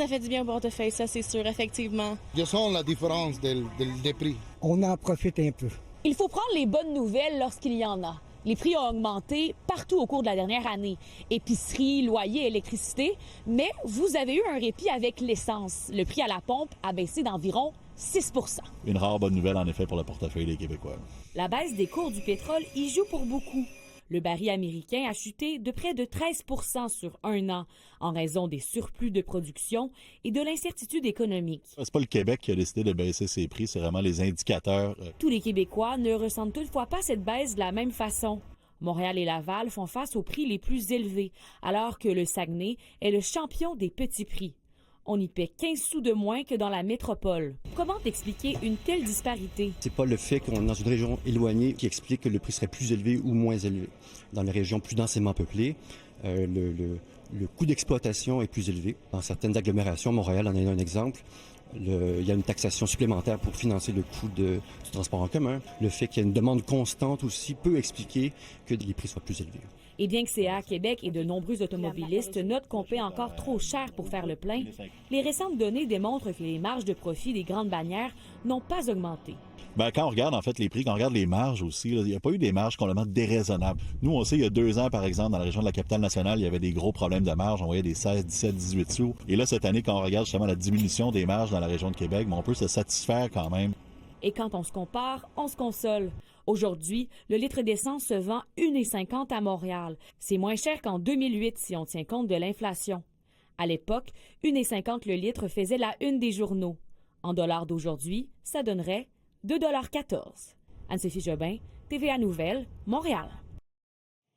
Ça fait du bien au portefeuille, ça c'est sûr, effectivement. Je sens la différence des prix. On en profite un peu. Il faut prendre les bonnes nouvelles lorsqu'il y en a. Les prix ont augmenté partout au cours de la dernière année. Épicerie, loyer, électricité. Mais vous avez eu un répit avec l'essence. Le prix à la pompe a baissé d'environ 6 %. Une rare bonne nouvelle, en effet, pour le portefeuille des Québécois. La baisse des cours du pétrole y joue pour beaucoup. Le baril américain a chuté de près de 13 % sur un an en raison des surplus de production et de l'incertitude économique. C'est pas le Québec qui a décidé de baisser ses prix, c'est vraiment les indicateurs. Tous les Québécois ne ressentent toutefois pas cette baisse de la même façon. Montréal et Laval font face aux prix les plus élevés, alors que le Saguenay est le champion des petits prix. On y paie 15 sous de moins que dans la métropole. Comment expliquer une telle disparité? C'est pas le fait qu'on est dans une région éloignée qui explique que le prix serait plus élevé ou moins élevé. Dans les régions plus densément peuplées, le coût d'exploitation est plus élevé. Dans certaines agglomérations, Montréal en est un exemple, il y a une taxation supplémentaire pour financer le coût du transport en commun. Le fait qu'il y ait une demande constante aussi peut expliquer que les prix soient plus élevés. Et bien que CA Québec et de nombreux automobilistes notent qu'on paie encore trop cher pour faire le plein, les récentes données démontrent que les marges de profit des grandes bannières n'ont pas augmenté. Ben, quand on regarde en fait les prix, quand on regarde les marges aussi, il n'y a pas eu des marges complètement déraisonnables. Nous, on sait, il y a 2 ans, par exemple, dans la région de la Capitale-Nationale, il y avait des gros problèmes de marge. On voyait des 16, 17, 18 sous. Et là, cette année, quand on regarde justement la diminution des marges dans la région de Québec, on peut se satisfaire quand même. Et quand on se compare, on se console. Aujourd'hui, le litre d'essence se vend 1,50 $ à Montréal. C'est moins cher qu'en 2008 si on tient compte de l'inflation. À l'époque, 1,50 $ le litre faisait la une des journaux. En dollars d'aujourd'hui, ça donnerait 2,14 $. Anne-Sophie Jobin, TVA Nouvelles, Montréal.